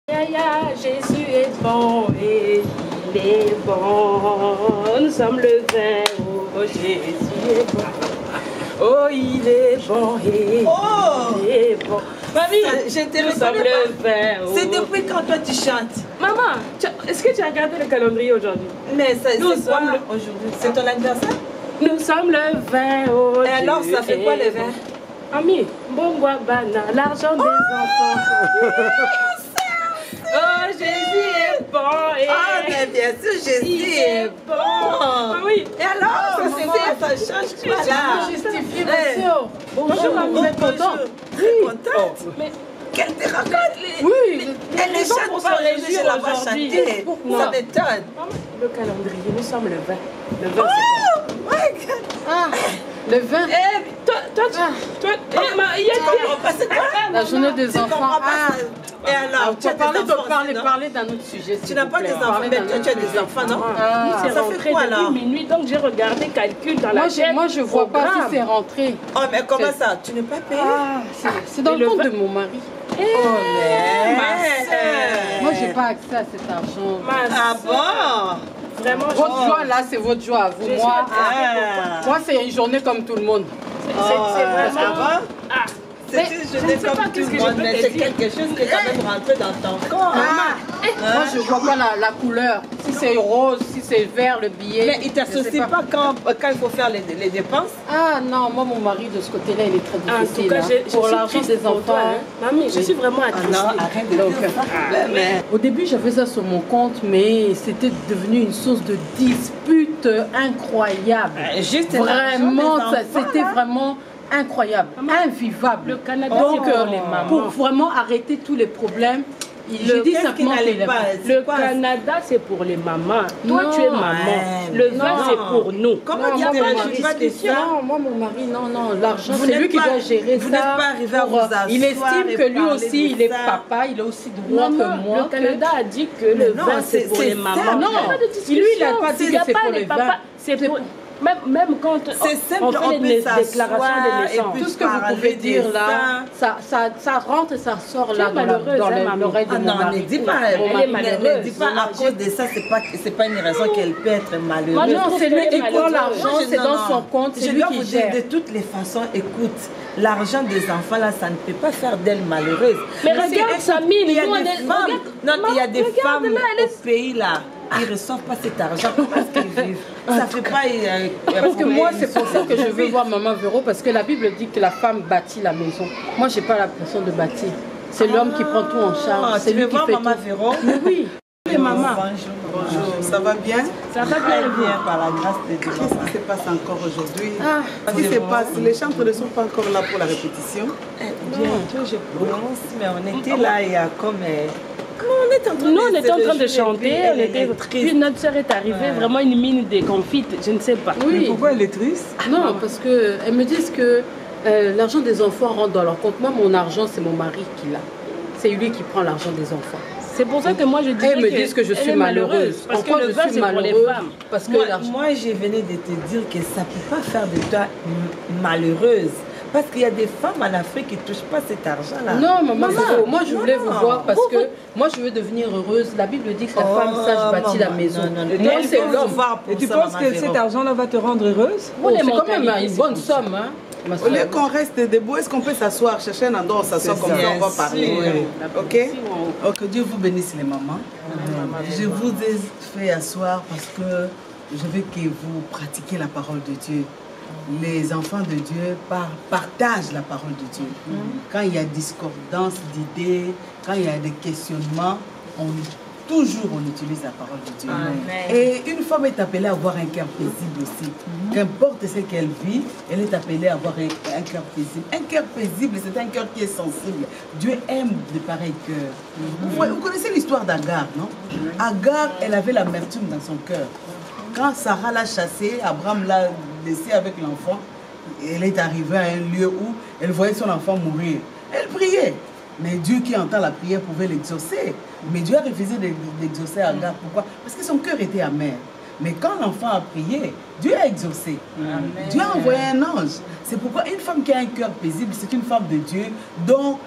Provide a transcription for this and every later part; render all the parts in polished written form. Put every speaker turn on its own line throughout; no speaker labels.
Jésus est bon et il est bon. Nous sommes le vin, oh Jésus est bon. Oh, il est bon et il est bon. Mamie, nous sommes le vin. Oh.
C'est depuis quand toi tu chantes?
Maman, est-ce que tu as regardé le calendrier aujourd'hui?
Mais c'est quoi aujourd'hui? C'est ton anniversaire?
Nous sommes le vin, oh
et alors, ça fait quoi le vin?
Ami, bon bana, l'argent des enfants. Oh, Jésus est bon.
Ah, mais bien sûr, Jésus est bon.
Ah oui.
Et alors, ça c'est quoi? Ça change quoi là?
Justifié, monsieur. Bonjour, maman, vous êtes contente?
Très contente. Mais qu'elle te raconte?
Oui.
Elle ne chante pas aujourd'hui, je la vois chanter. Ça m'étonne.
Le calendrier, nous sommes le 20. Le 20,
c'est quoi?
Ah, le 20.
Il y a
c'est quoi?
La journée des enfants.
Et alors,
tu as parler d'un autre sujet.
Tu n'as pas des enfants, mais toi tu as des enfants, non?
Ça fait quoi là? Minuit, donc j'ai regardé calcul dans la chaîne.
Moi je vois pas si c'est rentré.
Oh mais comment ça? Tu n'es pas payé?
C'est dans le compte de mon mari.
Oh mais
moi j'ai pas accès à cet argent.
Ah bon?
Vraiment,
votre joie là, c'est votre joie à vous. Moi c'est une journée comme tout le monde.
C'est vraiment...
C'est une journée comme tout le monde, mais c'est quelque chose qui est quand même rentré dans ton corps.
Moi je vois pas la couleur. Si c'est rose, si c'est vert le billet.
Mais il ne t'associe pas quand il faut faire les dépenses?
Ah non, moi mon mari de ce côté-là il est très difficile.
En tout cas, pour l'argent des enfants. Mamie, je suis vraiment attristée.
Non, arrête de dire ça.
Au début j'avais ça sur mon compte, mais c'était devenu une source de dispute incroyable. Vraiment, c'était vraiment incroyable, invivable.
Le Canada,
donc
pour les mamans.
pour vraiment arrêter tous les problèmes, je dis simplement que
le Canada c'est pour les mamans. Toi tu es maman. Le vin c'est pour nous.
Comment tu n'arrives pas de ça?
Non, moi mon mari, non, l'argent c'est lui qui doit gérer ça.
Vous n'êtes pas arrivé à vous asseoir.
Il estime que lui aussi il est papa, il a aussi droit que moi.
Le Canada a dit que le vin c'est pour les mamans.
Non, lui il n'a pas dit que c'est pour les vins.
C'est pour... Même quand on fait les déclarations de naissance,
tout ce que vous pouvez dire là, ça rentre et ça sort là dans l'oreille de mon mari.
Ne dis pas, ne dis pas à cause de ça, c'est pas une raison qu'elle peut être malheureuse.
Non, c'est lui qui prend l'argent, c'est dans son compte, c'est lui qui gère.
De toutes les façons, écoute, l'argent des enfants là, ça ne peut pas faire d'elle malheureuse.
Mais regarde Samy, il y
a des femmes au pays là. Ils ne reçoivent pas cet argent, comment est-ce qu'ils vivent? Ça fait pas...
parce que moi, c'est pour ça que je veux voir Maman Véro, parce que la Bible dit que la femme bâtit la maison. Moi, je n'ai pas l'impression de bâtir. C'est l'homme qui prend tout en charge. C'est lui qui fait
Maman Véro?
Oui.
Et maman.
Bonjour, ça va bien?
Ça va bien par la grâce de Dieu.
Qu'est-ce qui se passe encore aujourd'hui? Qu'est-ce qui se passe? Les chantres ne sont pas encore là pour la répétition?
Bientôt, je pense, mais on était là, il y a comme...
Nous, on était en train de chanter, puis notre soeur est arrivée, vraiment une mine déconfite, je ne sais pas.
Oui. Mais pourquoi elle est triste?
Non, parce qu'elles me disent que l'argent des enfants rentre dans leur compte. Moi, mon argent, c'est mon mari qui l'a. C'est lui qui prend l'argent des enfants.
C'est pour ça que moi je dis
elles me disent que je suis malheureuse.
Parce que le vin c'est pour les femmes.
Parce que moi je venais de te dire que ça ne peut pas faire de toi malheureuse. Parce qu'il y a des femmes en Afrique qui ne touchent pas cet argent-là.
Non, maman, moi je voulais vous voir parce que moi je veux devenir heureuse. La Bible dit que la femme sage bâtit la maison.
Moi c'est l'homme. Et tu penses que cet argent-là va te rendre heureuse?
C'est quand même une bonne somme. Hein.
Au lieu qu'on reste debout, est-ce qu'on peut s'asseoir, chercher un endroit où s'asseoir comme ça, on va parler. Ok?
Que Dieu vous bénisse les mamans. Je vous ai fait asseoir parce que je veux que vous pratiquiez la parole de Dieu. Les enfants de Dieu partagent la parole de Dieu. Quand il y a discordance d'idées, quand il y a des questionnements, toujours on utilise la parole de Dieu.
Amen.
Et une femme est appelée à avoir un cœur paisible aussi. Qu'importe ce qu'elle vit, elle est appelée à avoir un cœur paisible. Un cœur paisible, c'est un cœur qui est sensible. Dieu aime de pareils cœurs. Vous connaissez l'histoire d'Agar, non? Agar, elle avait l'amertume dans son cœur. Quand Sarah l'a chassée, Abraham l'a laissée avec l'enfant, elle est arrivée à un lieu où elle voyait son enfant mourir. Elle priait. Mais Dieu qui entend la prière pouvait l'exaucer. Mais Dieu a refusé d'exaucer Agar. Pourquoi? Parce que son cœur était amer. Mais quand l'enfant a prié, Dieu a exaucé. Amen. Dieu a envoyé un ange. C'est pourquoi une femme qui a un cœur paisible, c'est une femme de Dieu dont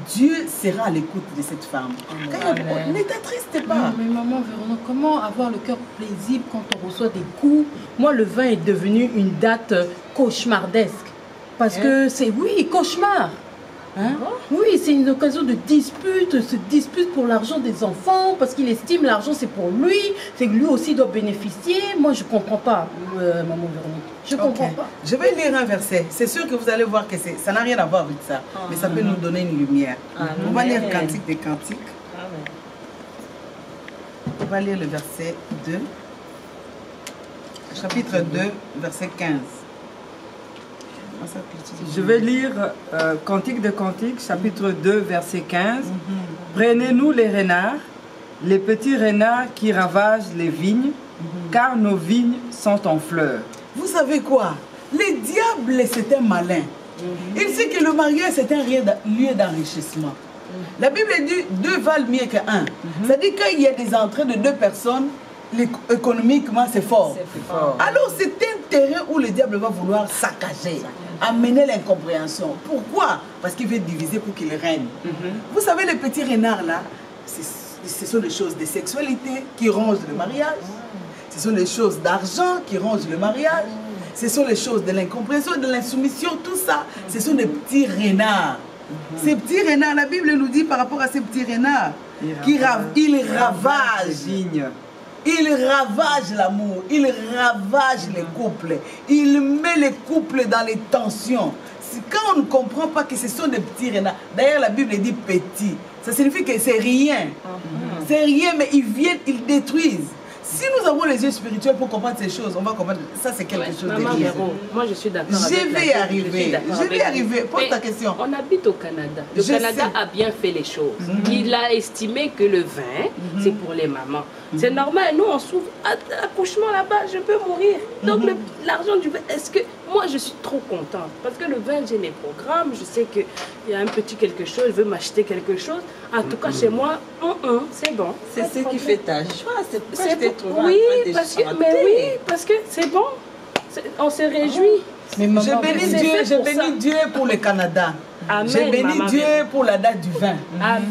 Dieu sera à l'écoute de cette femme. Ne t'attriste pas.
Non, mais maman Véronique, comment avoir le cœur paisible quand on reçoit des coups? Moi, le vin est devenu une date cauchemardesque. Parce que c'est, oui, cauchemar. Hein? Oui, c'est une occasion de dispute, se dispute pour l'argent des enfants, parce qu'il estime l'argent c'est pour lui, c'est que lui aussi doit bénéficier. Moi, je ne comprends pas, maman Véronique. Je ne comprends pas.
Je vais lire un verset. C'est sûr que vous allez voir que ça n'a rien à voir avec ça, mais ça peut nous donner une lumière. On va lire Cantique des Cantiques. On va lire le verset 2, chapitre 2, verset 15.
Je vais lire Cantique de Cantique, chapitre 2, verset 15. Prenez-nous les renards, les petits renards qui ravagent les vignes, car nos vignes sont en fleurs.
Vous savez quoi? Les diables, c'est un malin. Il sait que le mariage, c'est un lieu d'enrichissement. La Bible dit 2 valent mieux que 1. C'est-à-dire qu'il y a des entrées de 2 personnes, économiquement, c'est fort. Alors, c'est un terrain où le diable va vouloir saccager, amener l'incompréhension. Pourquoi? Parce qu'il veut diviser pour qu'il règne. Vous savez, les petits renards, là, ce sont des choses de sexualité qui rongent le mariage. Ce sont des choses d'argent qui rongent le mariage. Ce sont les choses de l'incompréhension, de l'insoumission, tout ça. Ce sont des petits renards. Ces petits renards, la Bible nous dit par rapport à ces petits renards, ils ravagent. Il ravage l'amour, il ravage les couples, il met les couples dans les tensions. Quand on ne comprend pas que ce sont des petits renards, d'ailleurs la Bible dit petits, ça signifie que c'est rien. C'est rien, mais ils viennent, ils détruisent. Si nous avons les yeux spirituels pour comprendre ces choses, on va comprendre. Ça, c'est quelque chose de bien.
Moi, je suis d'accord.
Je vais y arriver. Je vais y arriver. Pose ta question.
On habite au Canada. Le Canada a bien fait les choses. Il a estimé que le vin, c'est pour les mamans. C'est normal. Nous, on souffre d'accouchement là-bas. Je peux mourir. Donc, l'argent du vin, est-ce que... Moi, je suis trop contente. Parce que le vin, j'ai mes programmes. Je sais qu'il y a un petit quelque chose. Je veux m'acheter quelque chose. En tout cas, chez moi, c'est bon.
C'est ce qui fait ta joie. C'est pourquoi je t'ai trouvé
oui, parce que c'est bon. On se réjouit.
Mais je bénis Dieu pour le Canada. Je bénis Dieu pour la date du vin.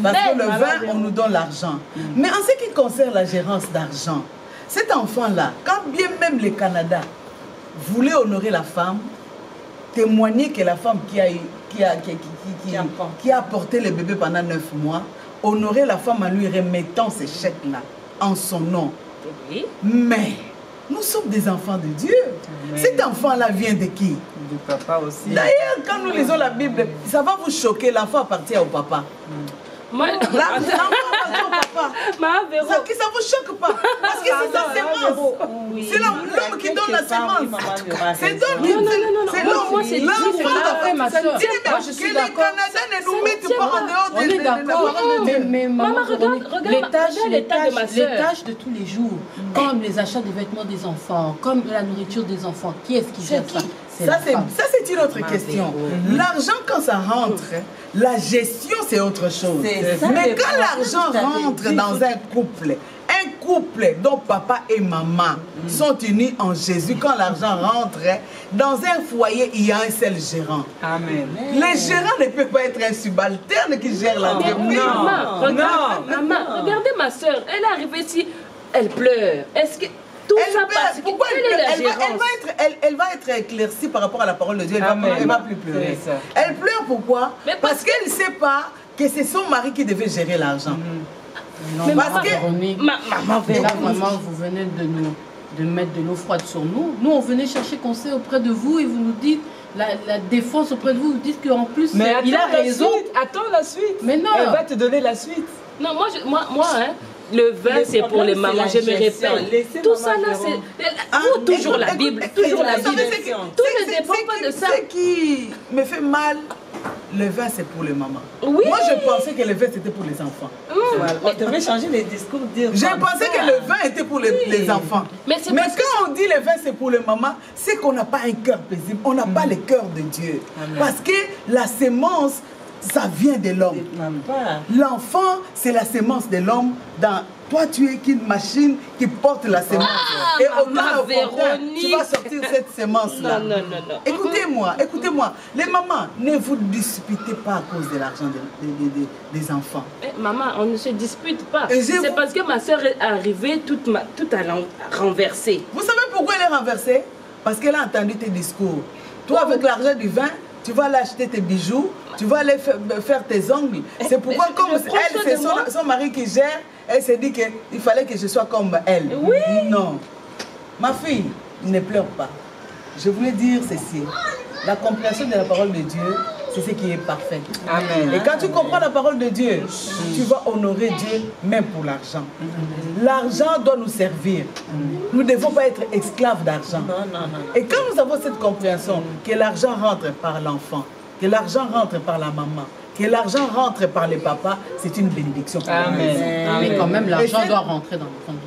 Parce que le vin, on nous donne l'argent. Mais en ce qui concerne la gérance d'argent, cet enfant-là, quand bien même le Canada voulait honorer la femme, témoigner que la femme qui a porté le bébé pendant 9 mois, honorer la femme en lui remettant ces chèques-là en son nom.
Oui.
Mais nous sommes des enfants de Dieu. Cet enfant-là vient de qui?
Du papa aussi.
D'ailleurs, quand nous lisons la Bible, ça va vous choquer, l'enfant appartient au papa.
L'enfant appartient au papa.
Ça vous choque pas? Parce que c'est sa sémence. C'est l'homme qui donne la sémence. C'est l'homme qui
c'est l'homme. Moi, c'est ma soeur. Moi, je suis d'accord.
Que les Canadiens ne nous mettent pas en dehors
de... On est d'accord. Mais maman, regarde les tâches de tous les jours, comme les achats des vêtements des enfants, comme la nourriture des enfants. Qui est-ce qui gère ça?
Ça, c'est une autre question. L'argent, quand ça rentre, la gestion, c'est autre chose. Mais quand l'argent rentre dans un couple dont papa et maman sont unis en Jésus, quand l'argent rentre, dans un foyer, il y a un seul gérant.
Amen.
Les gérants ne peuvent pas être un subalterne qui gère l'entreprise.
Maman, regardez ma soeur, elle est arrivée ici, elle pleure. Est-ce que...
Pourquoi elle va être éclaircie par rapport à la parole de Dieu. Elle va plus pleurer. Elle pleure pourquoi? Parce qu'elle ne sait pas que c'est son mari qui devait gérer l'argent.
Mais maman, vous venez de mettre de l'eau froide sur nous. Nous, on venait chercher conseil auprès de vous et vous nous dites la défense auprès de vous. Vous dites qu'en plus, il a raison.
Attends la suite.
Mais non.
Elle va te donner la suite.
Non, moi le vin, c'est pour les mamans, je me répète. Tout ça là, c'est... toujours la Bible, toujours la Bible. Tout ne dépend pas de ça.
Ce qui me fait mal, le vin, c'est pour les mamans.
Oui.
Moi, je pensais que le vin, c'était pour les enfants.
On devait changer les discours.
Je pensais que le vin était pour les enfants. Mais quand on dit le vin, c'est pour les mamans, c'est qu'on n'a pas un cœur paisible. On n'a pas le cœur de Dieu. Parce que la sémence... ça vient de l'homme. L'enfant, c'est la sémence de l'homme dans Toi, tu es qu'une machine qui porte la semence. Et au temps opportun, tu vas sortir cette semence-là.
Non.
Écoutez-moi, écoutez-moi. Les mamans, ne vous disputez pas à cause de l'argent des enfants.
Maman, on ne se dispute pas.
Et
C'est parce que ma soeur est arrivée, tout a renversé.
Vous savez pourquoi elle est renversée? Parce qu'elle a entendu tes discours. Toi, avec l'argent du vin, tu vas aller acheter tes bijoux, tu vas aller faire tes ongles. C'est pourquoi, comme elle, c'est son mari qui gère, elle s'est dit qu'il fallait que je sois comme elle.
Oui.
Non. Ma fille, ne pleure pas. Je voulais dire ceci. La compréhension de la parole de Dieu, c'est ce qui est parfait.
Amen.
Et quand tu comprends la parole de Dieu, tu vas honorer Dieu même pour l'argent. L'argent doit nous servir. Nous ne devons pas être esclaves d'argent. Et quand nous avons cette compréhension que l'argent rentre par l'enfant, que l'argent rentre par la maman, que l'argent rentre par les papas, c'est une bénédiction pour nous.
Mais quand même, l'argent doit rentrer dans le compte de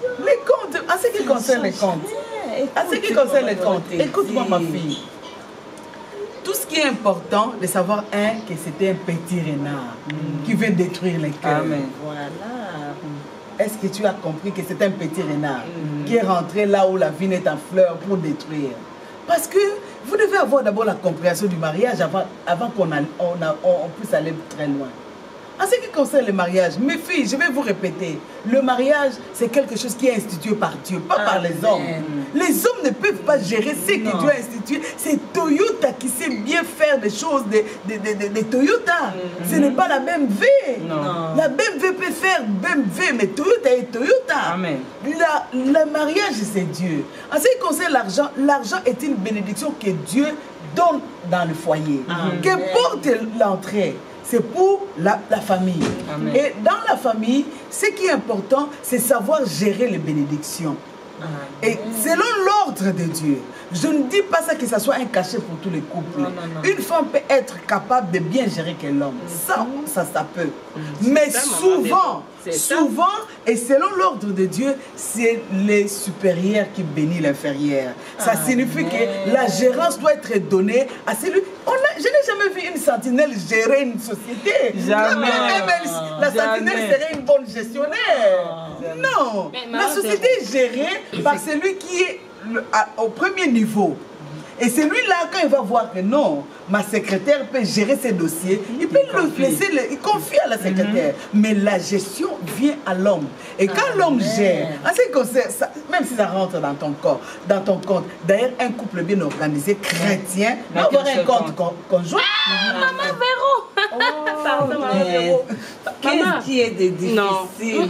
la maman.
Les comptes, en ce qui concerne les comptes, en ce qui concerne les comptes, écoute-moi ma fille. Tout ce qui est important de savoir, que c'était un petit renard qui veut détruire les cœurs.
Amen.
Voilà. Est-ce que tu as compris que c'est un petit renard qui est rentré là où la vigne est en fleurs pour détruire? Parce que vous devez avoir d'abord la compréhension du mariage avant qu'on puisse aller très loin. En ce qui concerne le mariage, mes filles, je vais vous répéter, le mariage, c'est quelque chose qui est institué par Dieu, pas par les hommes. Les hommes ne peuvent pas gérer ce que Dieu a institué. C'est Toyota qui sait bien faire des choses de Toyota. Ce n'est pas la BMW. La BMW peut faire BMW, mais Toyota est Toyota.
Amen.
Le mariage, c'est Dieu. En ce qui concerne l'argent, l'argent est une bénédiction que Dieu donne dans le foyer. Qu'importe l'entrée, c'est pour la famille.
Amen.
Et dans la famille, ce qui est important, c'est savoir gérer les bénédictions. Et selon l'ordre de Dieu, je ne dis pas ça que ça soit un cachet pour tous les couples. Une femme peut être capable de bien gérer que l'homme. Ça peut. Mais souvent, et selon l'ordre de Dieu, c'est les supérieurs qui bénissent l'inférieur. Ça signifie que la gérance doit être donnée à celui... Je n'ai jamais vu une sentinelle gérer une société.
Jamais.
La sentinelle serait une bonne gestionnaire. Non. La société est gérée par celui qui est au premier niveau. Et celui-là, quand il va voir que non, ma secrétaire peut gérer ses dossiers, il peut le laisser, il confie à la secrétaire. Mais la gestion vient à l'homme. Et quand l'homme gère, en ce qui concerne ça, même si ça rentre dans ton corps, dans ton compte, d'ailleurs, un couple bien organisé, chrétien, va avoir un compte conjoint.
Maman Véro. Pardon, maman Véro.
Qu'est-ce qui est de difficile?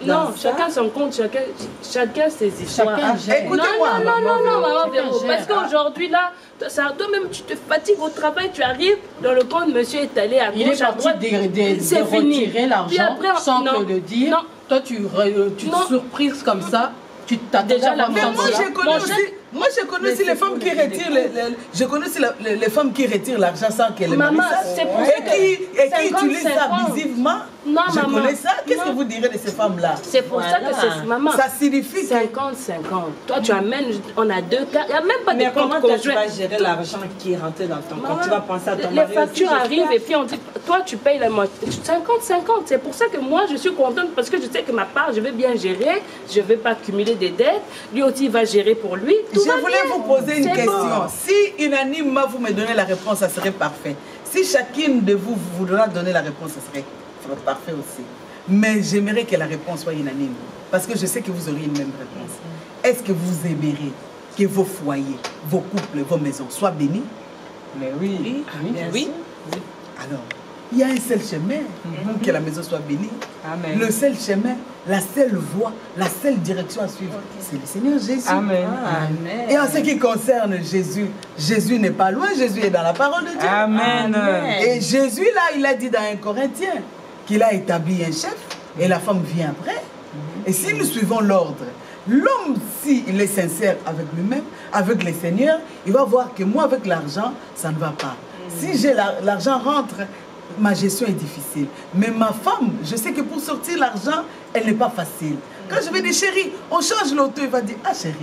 Non, chacun son compte, chacun ses histoires.
Écoutez-moi.
Non, maman Véro. Parce qu'aujourd'hui, là, toi-même, tu te fatigues au travail, tu arrives dans le compte, monsieur est allé à gauche, à droite.
Il est parti de retirer l'argent sans te le dire. Non. Toi, tu te surprises comme ça. Tu t'attends déjà la
mais moi, je connais aussi les femmes qui retirent je connais aussi les femmes qui retirent l'argent sans qu'elles le
maman, c'est pour ça
et qui utilisent ça abusivement.
Non,
je
maman.
connais ça. Qu'est-ce que vous direz de ces femmes-là?
C'est pour ça que c'est maman.
Ça signifie
50-50. Toi, tu amènes, on a deux cas. Il n'y a même pas de compte conjoint.
Tu vas gérer l'argent qui est rentré dans ton compte? Tu vas penser à ton mari.
Les factures arrivent et puis on dit, toi, tu payes la moitié. 50-50. C'est pour ça que moi, je suis contente parce que je sais que ma part, je vais bien gérer. Je ne vais pas accumuler des dettes. Lui aussi, il va gérer pour lui.
Je voulais vous poser une question. Bon. Si unanimement, vous me donnez la réponse, ça serait parfait. Si chacune de vous voudra donner la réponse, ça serait parfait aussi. Mais j'aimerais que la réponse soit unanime. Parce que je sais que vous auriez une même réponse. Est-ce que vous aimeriez que vos foyers, vos couples, vos maisons soient bénis?
Mais oui.
Oui.
Alors, il y a un seul chemin pour que la maison soit bénie.
Amen.
Le seul chemin, la seule voie, la seule direction à suivre, c'est le Seigneur Jésus.
Amen.
Amen.
Et en ce qui concerne Jésus, Jésus n'est pas loin, Jésus est dans la parole de Dieu.
Amen.
Et Jésus, là, il a dit dans 1 Corinthiens qu'il a établi un chef et la femme vient après. Et si nous suivons l'ordre, l'homme, s'il est sincère avec lui-même, avec le Seigneur, il va voir que moi, avec l'argent, ça ne va pas. Si j'ai l'argent rentre, ma gestion est difficile. Mais ma femme, je sais que pour sortir l'argent, elle n'est pas facile. Quand je vais dire, chérie, on change l'auto, il va dire, ah chérie,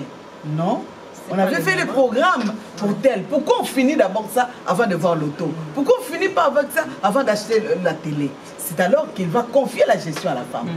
non. On avait fait les programmes pour tel. Pourquoi on finit d'abord ça avant de voir l'auto? Pourquoi on finit pas avec ça avant d'acheter la télé. C'est alors qu'il va confier la gestion à la femme.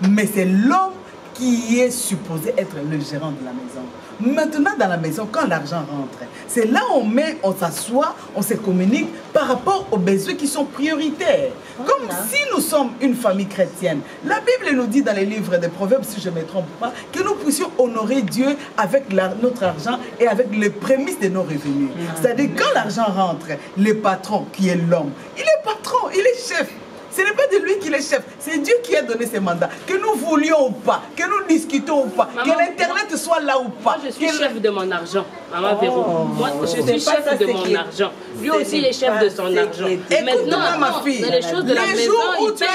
Mais c'est l'homme qui est supposé être le gérant de la maison. Maintenant, dans la maison, quand l'argent rentre, c'est là où on s'assoit, on se communique par rapport aux besoins qui sont prioritaires. Comme si nous sommes une famille chrétienne. La Bible nous dit dans les livres des Proverbes, si je ne me trompe pas, que nous puissions honorer Dieu avec notre argent et avec les prémices de nos revenus. C'est-à-dire, quand l'argent rentre, le patron, qui est l'homme, il est patron, il est chef. Ce n'est pas de lui qui est chef, c'est Dieu qui a donné ses mandats. Que nous voulions ou pas, que nous discutons ou pas, maman, que l'Internet soit là ou pas.
Moi, je suis chef de mon argent, Maman Véro. Moi, je suis chef de mon argent. Lui aussi, il est chef de son argent.
Écoute-moi, ma fille.
Les choses de la maison,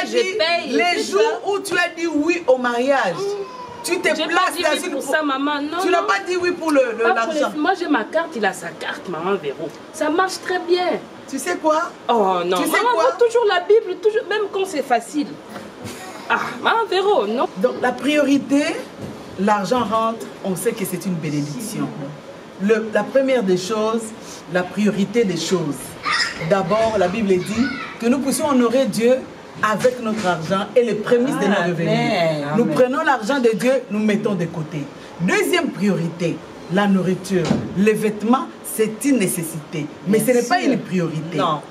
je paye.
Les jours où tu as dit oui au mariage, tu t'es placé
oui pour ça, maman. Non,
tu n'as pas dit oui pour l'argent.
Moi, j'ai ma carte, il a sa carte, Maman Véro. Ça marche très bien.
Tu sais quoi?
Oh non,
tu sais
maman voit toujours la Bible, toujours, même quand c'est facile. Ah, Maman Véro, non.
Donc la priorité, l'argent rentre, on sait que c'est une bénédiction. La première des choses, la priorité des choses. D'abord, la Bible dit que nous puissions honorer Dieu avec notre argent et les prémices de nos revenus. Nous prenons l'argent de Dieu, nous mettons de côté. Deuxième priorité, la nourriture, les vêtements. C'est une nécessité, mais ce n'est pas une priorité.
Non.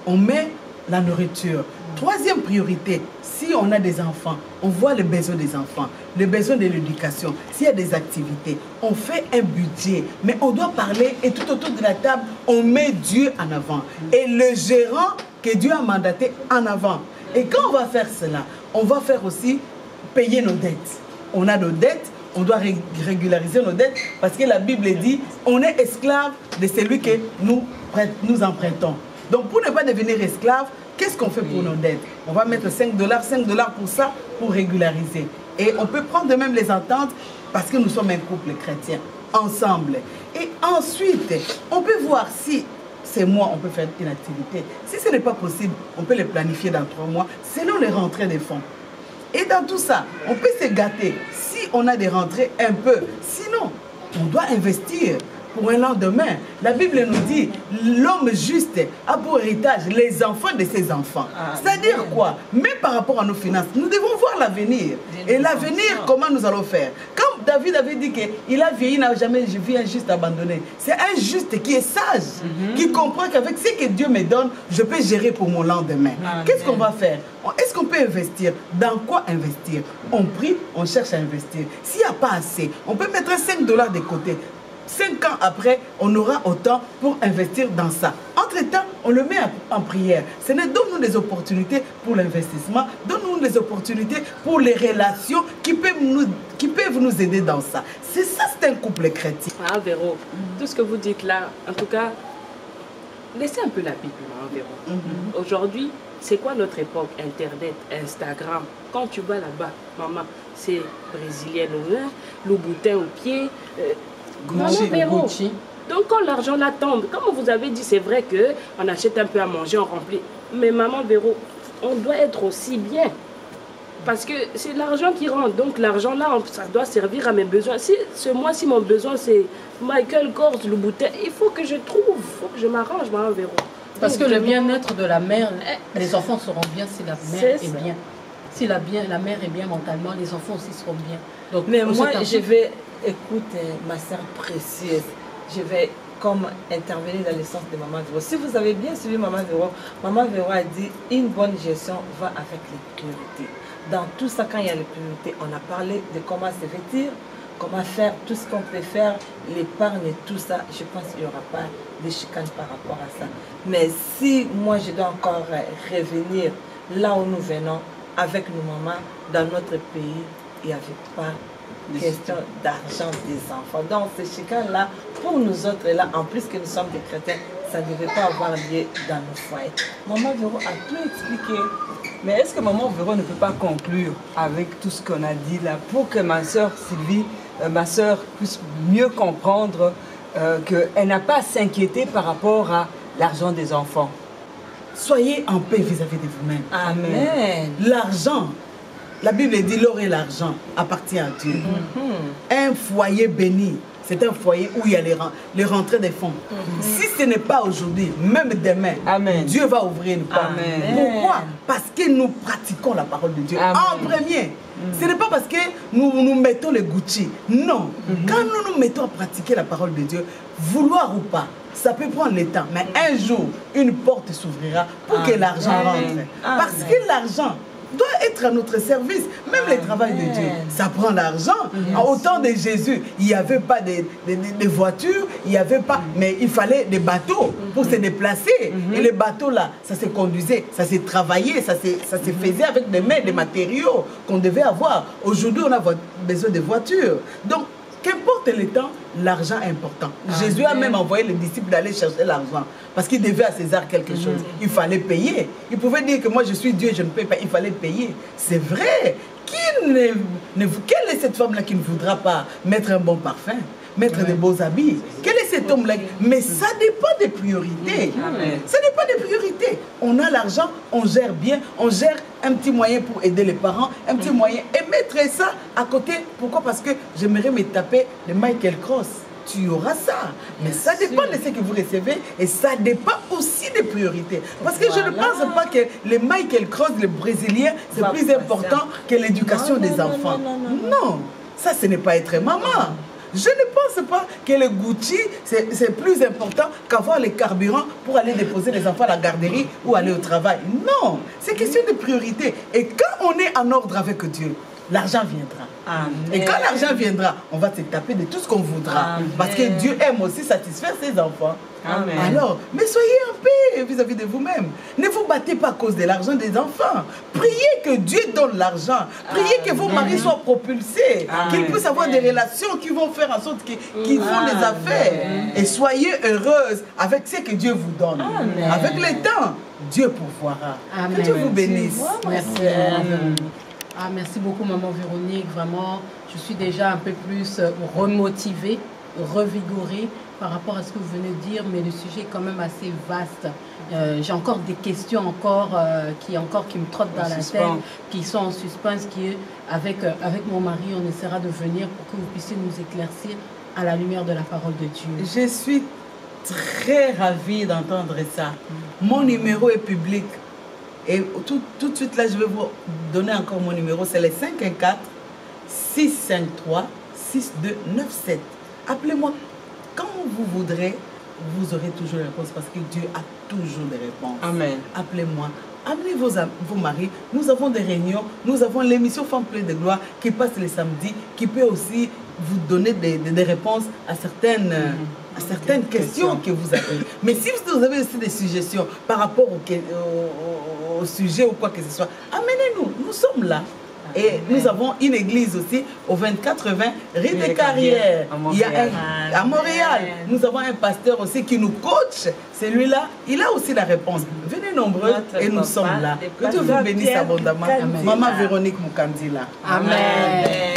On met la nourriture. Troisième priorité, si on a des enfants, on voit les besoins des enfants, les besoins de l'éducation. S'il y a des activités, on fait un budget, mais on doit parler et tout autour de la table, on met Dieu en avant. Et le gérant que Dieu a mandaté en avant. Et quand on va faire cela, on va faire aussi payer nos dettes. On a nos dettes. On doit régulariser nos dettes parce que la Bible dit on est esclave de celui que nous empruntons. Donc pour ne pas devenir esclave, qu'est-ce qu'on fait pour nos dettes? On va mettre 5 $ pour ça, pour régulariser. Et on peut prendre même les ententes parce que nous sommes un couple chrétien, ensemble. Et ensuite, on peut voir si c'est moi, on peut faire une activité. Si ce n'est pas possible, on peut les planifier dans 3 mois selon les rentrées des fonds. Et dans tout ça, on peut se gâter si on a des rentrées un peu. Sinon, on doit investir pour un lendemain. La Bible nous dit, l'homme juste a pour héritage les enfants de ses enfants. C'est-à-dire quoi? Même par rapport à nos finances, nous devons voir l'avenir. Et l'avenir, comment nous allons faire? Comme David avait dit qu'il a vieilli, il n'a jamais vu un juste abandonné. C'est un juste qui est sage, qui comprend qu'avec ce que Dieu me donne, je peux gérer pour mon lendemain. Qu'est-ce qu'on va faire? Est-ce qu'on peut investir? Dans quoi investir? On prie, on cherche à investir. S'il n'y a pas assez, on peut mettre 5 $ de côté. 5 ans après, on aura autant pour investir dans ça. Entre-temps, on le met en prière. Donne-nous des opportunités pour l'investissement, donne-nous des opportunités pour les relations qui peuvent nous aider dans ça. C'est ça, c'est un couple chrétien.
Ah, Véro, tout ce que vous dites là, en tout cas, laissez un peu la Bible, hein, Véro. Aujourd'hui, c'est quoi notre époque? Internet, Instagram. Quand tu vas là-bas, maman, c'est brésilienne au main, Louboutin au pied. Gucci. Donc quand l'argent là tombe, comme vous avez dit, c'est vrai qu'on achète un peu à manger, on remplit. Mais Maman Véro, on doit être aussi bien. Parce que c'est l'argent qui rentre. Donc l'argent là, ça doit servir à mes besoins. Si ce mois-ci, mon besoin, c'est Michael Kors, Louboutin, il faut que je trouve, il faut que je m'arrange, Maman Véro.
Parce que le bien-être de la mère, les enfants seront bien si la mère est bien. Si la mère est bien mentalement, les enfants aussi seront bien. Donc,
mais moi, je vais, écoute, ma sœur précieuse, je vais comme intervenir dans le sens de Maman Véro. Si vous avez bien suivi Maman Véro a dit une bonne gestion va avec les priorités. Dans tout ça, quand il y a les priorités, on a parlé de comment se vêtir, comment faire tout ce qu'on peut faire, l'épargne et tout ça. Je pense qu'il n'y aura pas de chicane par rapport à ça. Mais si moi, je dois encore revenir là où nous venons, avec nos mamans, dans notre pays, il n'y avait pas question d'argent des enfants. Donc, ces chicanes-là, pour nous autres, là, en plus que nous sommes des chrétiens, ça ne devait pas avoir lieu dans nos foyers. Maman Véro a tout expliqué.
Mais est-ce que Maman Véro ne peut pas conclure avec tout ce qu'on a dit là pour que ma soeur Sylvie, ma soeur, puisse mieux comprendre qu'elle n'a pas à s'inquiéter par rapport à l'argent des enfants?
Soyez en paix vis-à-vis de vous-même.
Amen.
L'argent, la Bible dit l'or et l'argent appartient à Dieu. Un foyer béni c'est un foyer où il y a les rentrées des fonds. Si ce n'est pas aujourd'hui, même demain, Dieu va ouvrir une porte. Pourquoi? Parce que nous pratiquons la parole de Dieu. En premier. Ce n'est pas parce que nous mettons les Gucci. Non. Quand nous nous mettons à pratiquer la parole de Dieu, vouloir ou pas, ça peut prendre le temps. Mais un jour, une porte s'ouvrira pour que l'argent rentre. Parce que l'argent doit être à notre service. Même le travail de Dieu, ça prend l'argent. Au temps de Jésus, il n'y avait pas de voitures, il n'y avait pas, mais il fallait des bateaux pour se déplacer. Et les bateaux là, ça se conduisait, ça s'est travaillé, ça se faisait avec des mains, des matériaux qu'on devait avoir. Aujourd'hui, on a besoin de voitures. Donc, qu'importe le temps, l'argent est important. Jésus a même envoyé les disciples d'aller chercher l'argent. Parce qu'il devait à César quelque chose. Il fallait payer. Il pouvait dire que moi je suis Dieu et je ne paye pas. Il fallait payer. C'est vrai. Quelle est cette femme-là qui ne voudra pas mettre un bon parfum, mettre de beaux habits? Quel est cet homme-là? Mais ça dépend des priorités. Ça dépend des priorités. On a l'argent, on gère bien, on gère un petit moyen pour aider les parents, un petit moyen. Et mettre ça à côté. Pourquoi? Parce que j'aimerais me taper de Michael Cross. Tu auras ça. Mais ça dépend de ce que vous recevez et ça dépend aussi des priorités. Parce que je ne pense pas que les Michael Cross, les Brésiliens, c'est plus important que l'éducation des enfants. Non, ça ce n'est pas être maman. Je ne pense pas que le Gucci, c'est plus important qu'avoir les carburants pour aller déposer les enfants à la garderie ou aller au travail. Non, c'est question de priorité. Et quand on est en ordre avec Dieu, l'argent viendra. Amen. Et quand l'argent viendra, on va se taper de tout ce qu'on voudra. Amen. Parce que Dieu aime aussi satisfaire ses enfants. Amen. Alors, mais soyez en paix vis-à-vis de vous-même. Ne vous battez pas à cause de l'argent des enfants. Priez que Dieu donne l'argent. Priez que vos maris soient propulsés. Qu'ils puissent avoir des relations qui vont faire en sorte qu'ils font des affaires. Et soyez heureuses avec ce que Dieu vous donne. Amen. Avec le temps, Dieu pourvoira. Que Dieu vous bénisse.
Merci. Merci beaucoup, maman Véronique. Vraiment, je suis déjà un peu plus remotivée, revigorée par rapport à ce que vous venez de dire, mais le sujet est quand même assez vaste. J'ai encore des questions qui me trottent dans la tête, qui sont en suspense, avec mon mari, on essaiera de venir pour que vous puissiez nous éclaircir à la lumière de la parole de Dieu.
Je suis très ravie d'entendre ça. Mon numéro est public. Et tout de suite là, je vais vous donner encore mon numéro. C'est le 514-653-6297. Appelez-moi quand vous voudrez. Vous aurez toujours les réponses parce que Dieu a toujours des réponses. Amen. Appelez-moi. Amenez vos maris. Nous avons des réunions. Nous avons l'émission Femmes pleines de gloire qui passe les samedis, qui peut aussi vous donner des réponses à certaines questions que vous avez. Mais si vous avez aussi des suggestions par rapport au sujet ou quoi que ce soit, amenez-nous. Nous sommes là. Et nous avons une église aussi au 2420 rue des Carrières. À Montréal. Nous avons un pasteur aussi qui nous coach. Celui-là, il a aussi la réponse. Venez nombreux et nous sommes là. Que Dieu vous bénisse abondamment. Maman Véronique Mukandila.
Amen.